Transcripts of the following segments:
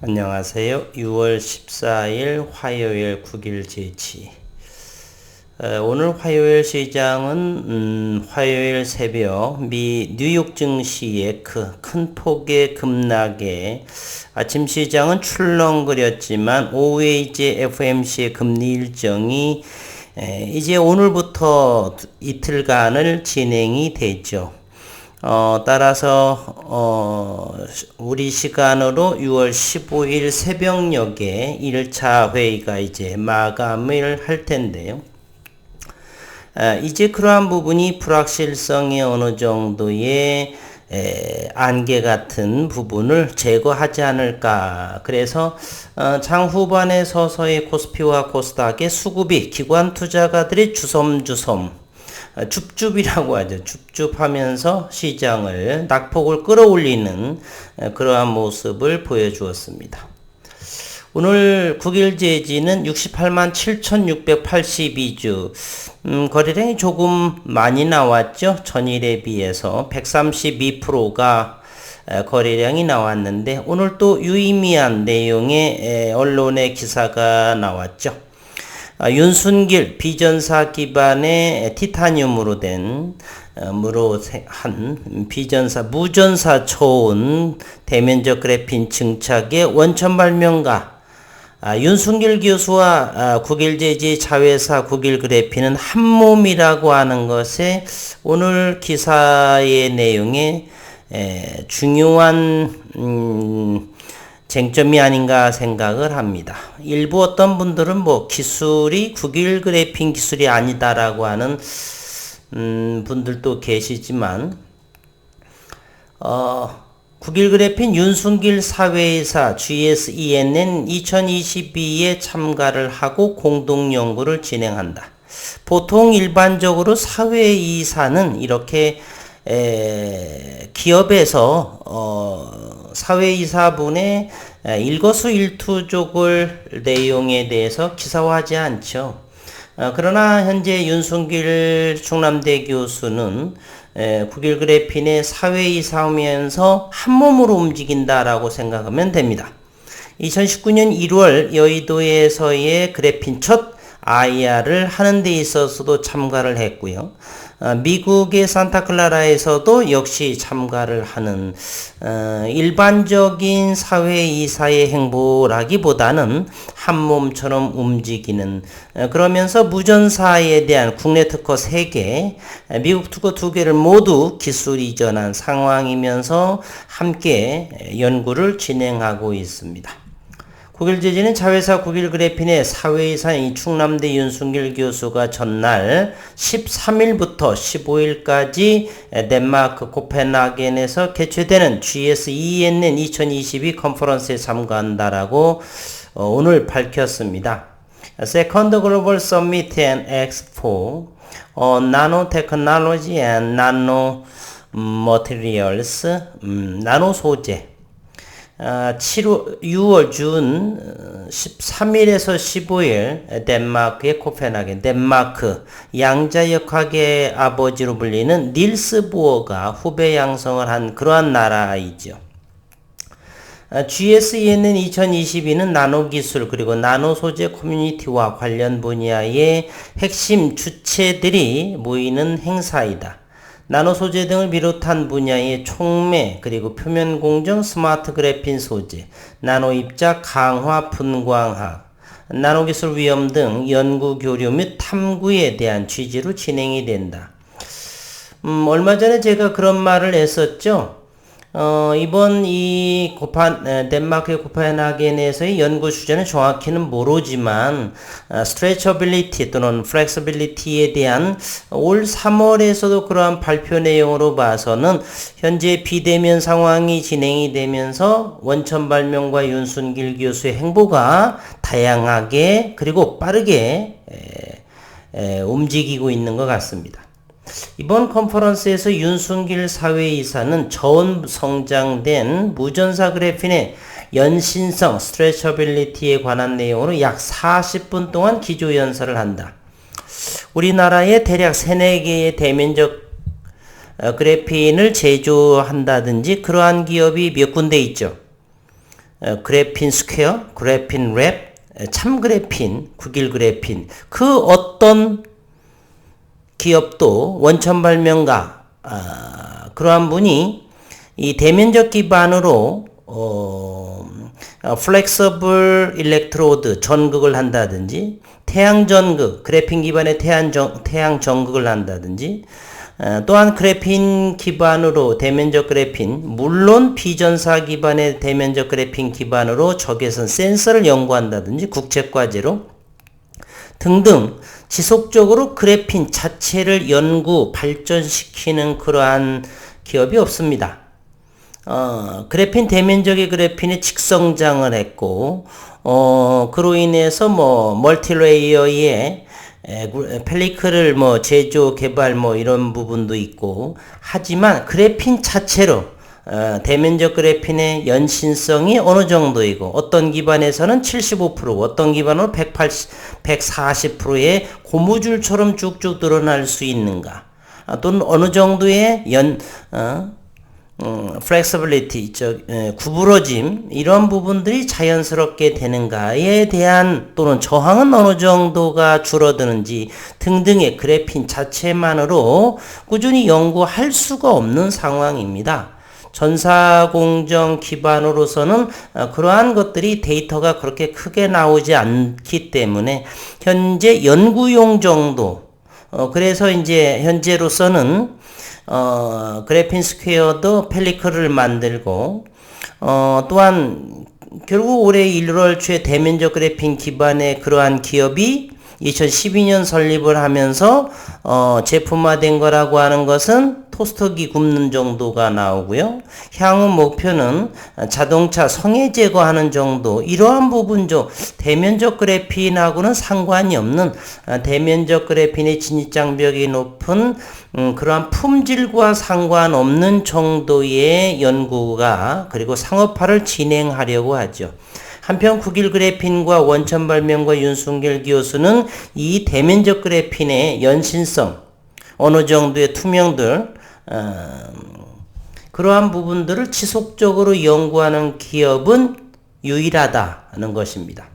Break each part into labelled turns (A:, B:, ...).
A: 안녕하세요. 6월 14일 화요일 9일 제치. 오늘 화요일 시장은 화요일 새벽 미 뉴욕 증시의 큰 폭의 급락에 아침 시장은 출렁거렸지만 오후에 이제 FOMC의 금리 일정이 이제 오늘부터 이틀간을 진행이 되죠. 따라서 우리 시간으로 6월 15일 새벽녘에 1차 회의가 이제 마감을 할 텐데요. 이제 그러한 부분이 불확실성의 어느 정도의 안개 같은 부분을 제거하지 않을까. 그래서 장 후반에 서서히 코스피와 코스닥의 수급이 기관 투자가들이 주섬주섬 줍줍이라고 하죠. 줍줍하면서 시장을 낙폭을 끌어올리는 그러한 모습을 보여주었습니다. 오늘 9일 제지는 68만 7,682주. 거래량이 조금 많이 나왔죠. 전일에 비해서 132%가 거래량이 나왔는데 오늘 또 유의미한 내용의 언론의 기사가 나왔죠. 윤순길 비전사 기반의 티타늄으로 된 비전사 무전사 초온 대면적 그래핀 증착의 원천 발명가 윤순길 교수와 9일 제지 자회사 9일 그래핀은 한 몸이라고 하는 것에 오늘 기사의 내용에 중요한 쟁점이 아닌가 생각을 합니다. 일부 어떤 분들은 기술이 9일 그래핀 기술이 아니다라고 하는 분들도 계시지만 9일 그래핀 윤순길 사회이사 GSENN 2022에 참가를 하고 공동 연구를 진행한다. 보통 일반적으로 사회이사는 이렇게 기업에서 사회이사분의 일거수일투족을 내용에 대해서 기사화하지 않죠. 그러나 현재 윤순길 충남대 교수는 9일 그래핀의 사회이사면서 한몸으로 움직인다라고 생각하면 됩니다. 2019년 1월 여의도에서의 그래핀 첫 IR을 하는 데 있어서도 참가를 했고요. 미국의 산타클라라에서도 역시 참가를 하는 일반적인 사회이사의 행보라기보다는 한 몸처럼 움직이는 그러면서 무전사에 대한 국내 특허 3개, 미국 특허 2개를 모두 기술 이전한 상황이면서 함께 연구를 진행하고 있습니다. 9일 제지는 자회사 9일 그래핀의 사회이사인 충남대 윤순길 교수가 전날 13일부터 15일까지 덴마크 코펜하겐에서 개최되는 GSENN 2022 컨퍼런스에 참가한다라고 오늘 밝혔습니다. Second Global Summit and Expo on Nanotechnology and Nanomaterials, 나노 소재 6월 준 13일에서 15일 덴마크의 코펜하겐, 덴마크 양자역학의 아버지로 불리는 닐스 보어가 후배 양성을 한 그러한 나라이죠. GSENN 2022는 나노기술 그리고 나노소재 커뮤니티와 관련 분야의 핵심 주체들이 모이는 행사이다. 나노 소재 등을 비롯한 분야의 촉매 그리고 표면 공정 스마트 그래핀 소재, 나노 입자 강화 분광학, 나노 기술 위험 등 연구 교류 및 탐구에 대한 취지로 진행이 된다. 얼마 전에 제가 그런 말을 했었죠. 이번 이 덴마크의 코펜하겐에서의 연구 주제는 정확히는 모르지만 stretchability 또는 flexibility에 대한 올 3월에서도 그러한 발표 내용으로 봐서는 현재 비대면 상황이 진행이 되면서 원천 발명과 윤순길 교수의 행보가 다양하게 그리고 빠르게 움직이고 있는 것 같습니다. 이번 컨퍼런스에서 윤순길 사회이사는 저온 성장된 무전사 그래핀의 연신성 스트레처빌리티에 관한 내용으로 약 40분 동안 기조연설을 한다. 우리나라에 대략 3-4개의 대면적 그래핀을 제조한다든지 그러한 기업이 몇 군데 있죠. 그래핀 스퀘어, 그래핀 랩, 참그래핀, 국일그래핀 그 어떤 기업도 원천 발명가 그러한 분이 이 대면적 기반으로 플렉서블 일렉트로드 전극을 한다든지 태양 전극, 그래핀 기반의 태양 전극을 한다든지 또한 그래핀 기반으로 대면적 그래핀, 물론 비전사 기반의 대면적 그래핀 기반으로 적외선 센서를 연구한다든지 국책과제로 등등 지속적으로 그래핀 자체를 연구, 발전시키는 그러한 기업이 없습니다. 그래핀 대면적의 그래핀이 직성장을 했고, 그로 인해서 멀티레이어의 펠리클을 제조, 개발 이런 부분도 있고, 하지만 그래핀 자체로 대면적 그래핀의 연신성이 어느 정도이고 어떤 기반에서는 75%, 어떤 기반은 140%의 고무줄처럼 쭉쭉 늘어날 수 있는가, 또는 어느 정도의 flexibility, 구부러짐, 이런 부분들이 자연스럽게 되는가에 대한 또는 저항은 어느 정도가 줄어드는지 등등의 그래핀 자체만으로 꾸준히 연구할 수가 없는 상황입니다. 전사공정 기반으로서는 그러한 것들이 데이터가 그렇게 크게 나오지 않기 때문에 현재 연구용 정도, 그래서 이제 현재로서는 그래핀 스퀘어도 펠리클을 만들고, 또한 결국 올해 1월 초에 대면적 그래핀 기반의 그러한 기업이 2012년 설립을 하면서 제품화된 거라고 하는 것은 토스터기 굽는 정도가 나오고요. 향후 목표는 자동차 성에 제거하는 정도, 이러한 부분죠. 대면적 그래핀하고는 상관이 없는 대면적 그래핀의 진입장벽이 높은 그러한 품질과 상관없는 정도의 연구가 그리고 상업화를 진행하려고 하죠. 한편 국일 그래핀과 원천 발명가 윤순길 교수는 이 대면적 그래핀의 연신성, 어느 정도의 투명들, 그러한 부분들을 지속적으로 연구하는 기업은 유일하다는 것입니다.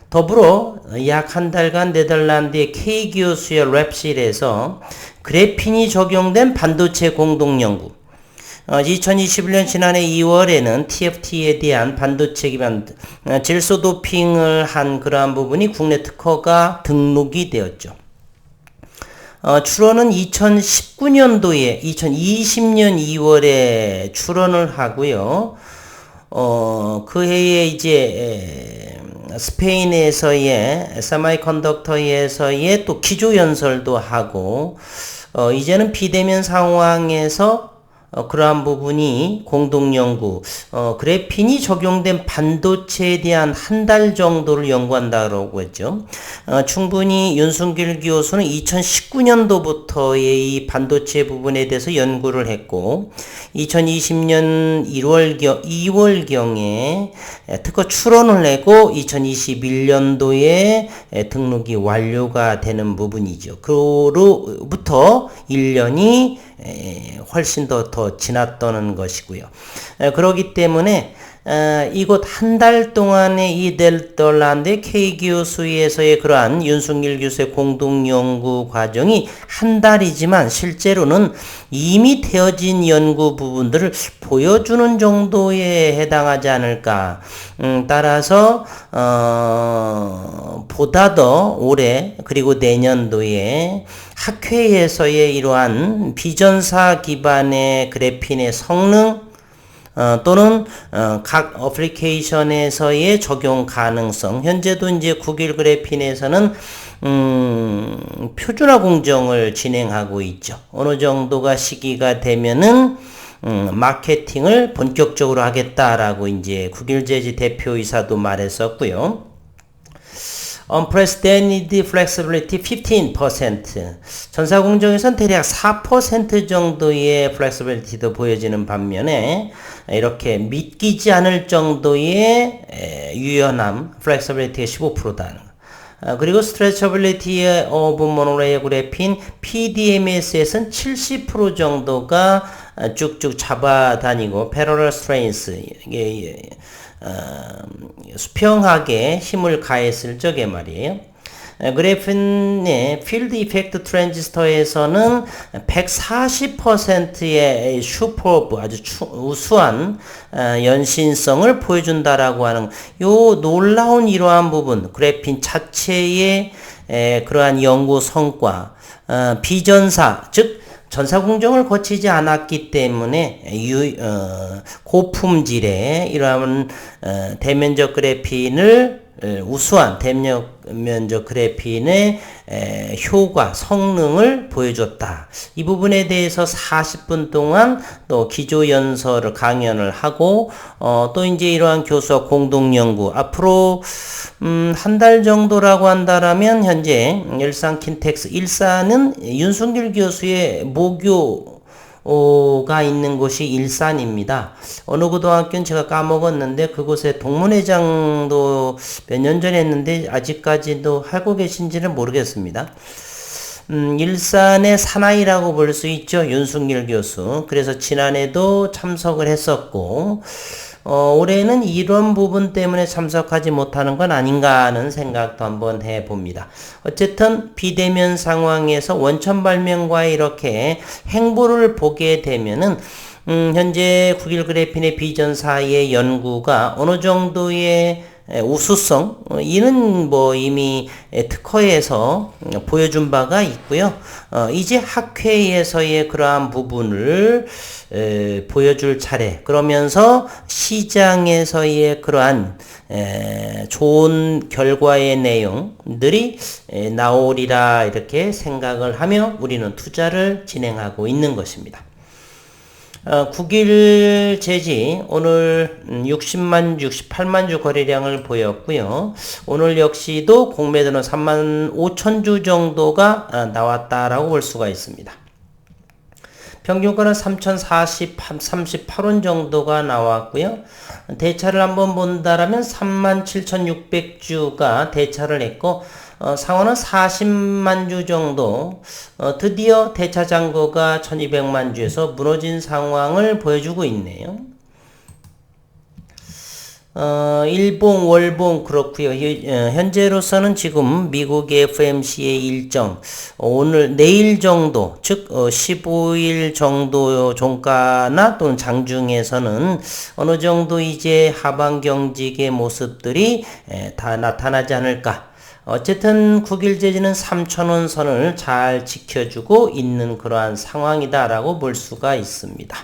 A: 더불어 약 한 달간 네덜란드의 K 교수의 랩실에서 그래핀이 적용된 반도체 공동연구, 2021년 지난해 2월에는 TFT에 대한 반도체 기반 질소 도핑을 한 그러한 부분이 국내 특허가 등록이 되었죠. 출원은 2019년도에 2020년 2월에 출원을 하고요. 그 해에 이제 스페인에서의 세마이컨덕터에서의 또 기조연설도 하고, 이제는 비대면 상황에서 그러한 부분이 공동연구, 그래핀이 적용된 반도체에 대한 한 달 정도를 연구한다고 했죠. 충분히 윤순길 교수는 2019년도부터의 이 반도체 부분에 대해서 연구를 했고, 2020년 2월경에 특허 출원을 내고 2021년도에 등록이 완료가 되는 부분이죠. 그로부터 1년이 훨씬 더 지났다는 것이고요. 그렇기 때문에 이곳 한 달 동안의 이 네덜란드 K 교수에서의 그러한 윤순길 교수의 공동 연구 과정이 한 달이지만 실제로는 이미 되어진 연구 부분들을 보여주는 정도에 해당하지 않을까. 따라서 보다 더 올해 그리고 내년도에 학회에서의 이러한 비전사 기반의 그래핀의 성능, 또는 각 어플리케이션에서의 적용 가능성, 현재도 이제 국일 그래핀에서는 표준화 공정을 진행하고 있죠. 어느 정도가 시기가 되면은 마케팅을 본격적으로 하겠다라고 이제 국일재지 대표이사도 말했었고요. Unprecedented Flexibility 15%. 전사공정에선 대략 4% 정도의 Flexibility도 보여지는 반면에 이렇게 믿기지 않을 정도의 유연함, Flexibility가 15%다는 거. 그리고 Stretchability of Monolayer Graphene PDMS에서는 70% 정도가 쭉쭉 잡아다니고 Parallel Strains, 수평하게 힘을 가했을 적에 말이에요. 그래핀의 필드 이펙트 트랜지스터에서는 140%의 슈퍼브 아주 우수한 연신성을 보여준다라고 하는 요 놀라운 이러한 부분, 그래핀 자체의 그러한 연구 성과, 비전사 즉 전사 공정을 거치지 않았기 때문에 고품질의 이러한 대면적 그래핀을 우수한 대면적 그래핀의 효과, 성능을 보여줬다. 이 부분에 대해서 40분 동안 또 기조연설을 강연을 하고 또 이제 이러한 교수와 공동 연구 앞으로 한 달 정도라고 한다라면 현재 일산 킨텍스 일산은 윤순길 교수의 모교 가 있는 곳이 일산입니다. 어느 고등학교는 제가 까먹었는데 그곳에 동문회장도 몇 년 전에 했는데 아직까지도 하고 계신지는 모르겠습니다. 일산의 사나이라고 볼 수 있죠. 윤순길 교수. 그래서 지난해도 참석을 했었고 올해는 이런 부분 때문에 참석하지 못하는 건 아닌가 하는 생각도 한번 해봅니다. 어쨌든 비대면 상황에서 원천 발명과 이렇게 행보를 보게 되면은 현재 국일 그래핀의 비전사의 연구가 어느 정도의 우수성 이는 뭐 이미 특허에서 보여준 바가 있고요. 이제 학회에서의 그러한 부분을 보여줄 차례. 그러면서 시장에서의 그러한 좋은 결과의 내용들이 나오리라 이렇게 생각을 하며 우리는 투자를 진행하고 있는 것입니다. 9일 제지 오늘 60만 주, 68만 주 거래량을 보였고요. 오늘 역시도 공매도는 3만 5천 주 정도가 나왔다라고 볼 수가 있습니다. 평균가는 3,038원 정도가 나왔고요. 대차를 한번 본다라면 37,600주가 대차를 했고 상원은 40만 주 정도 드디어 대차 잔고가 1200만 주에서 무너진 상황을 보여주고 있네요. 일봉, 월봉 그렇고요. 현재로서는 지금 미국의 FOMC의 일정 내일 정도 즉 15일 정도 종가나 또는 장중에서는 어느 정도 이제 하방 경직의 모습들이 다 나타나지 않을까. 어쨌든 9일 제지는 3,000원 선을 잘 지켜주고 있는 그러한 상황이다라고 볼 수가 있습니다.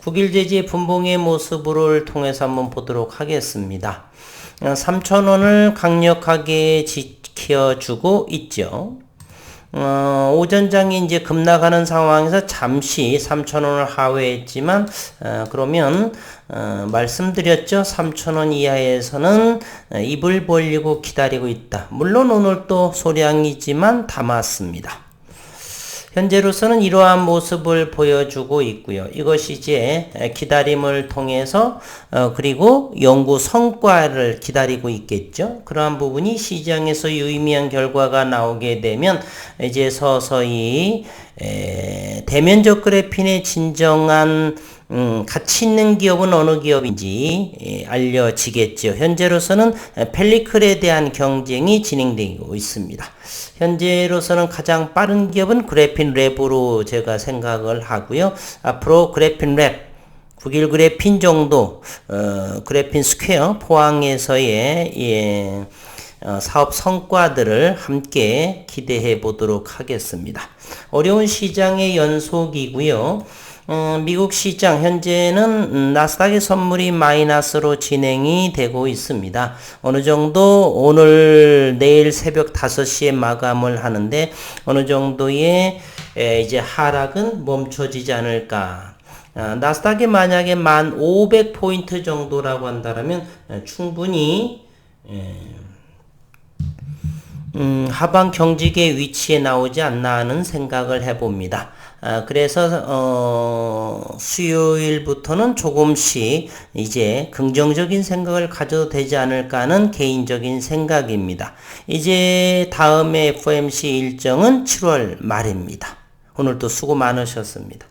A: 9일 제지의 분봉의 모습을 통해서 한번 보도록 하겠습니다. 3,000원을 강력하게 지켜주고 있죠. 오전장이 이제 급락하는 상황에서 잠시 3,000원을 하회했지만 그러면 말씀드렸죠. 3,000원 이하에서는 입을 벌리고 기다리고 있다. 물론 오늘 또 소량이지만 담았습니다. 현재로서는 이러한 모습을 보여주고 있고요. 이것이 이제 기다림을 통해서 그리고 연구 성과를 기다리고 있겠죠. 그러한 부분이 시장에서 유의미한 결과가 나오게 되면 이제 서서히 대면적 그래핀의 진정한 가치 있는 기업은 어느 기업인지 알려지겠죠. 현재로서는 펠리클에 대한 경쟁이 진행되고 있습니다. 현재로서는 가장 빠른 기업은 그래핀 랩으로 제가 생각을 하고요. 앞으로 그래핀 랩 9일 그래핀 정도 그래핀 스퀘어 포항에서의 사업 성과들을 함께 기대해 보도록 하겠습니다. 어려운 시장의 연속이고요. 미국 시장 현재는 나스닥의 선물이 마이너스로 진행이 되고 있습니다. 어느 정도 오늘 내일 새벽 5시에 마감을 하는데 어느 정도의 이제 하락은 멈춰지지 않을까. 나스닥이 만약에 1,500포인트 정도라고 한다면 충분히 하방 경직의 위치에 나오지 않나 하는 생각을 해봅니다. 그래서 수요일부터는 조금씩 이제 긍정적인 생각을 가져도 되지 않을까 하는 개인적인 생각입니다. 이제 다음에 FOMC 일정은 7월 말입니다. 오늘도 수고 많으셨습니다.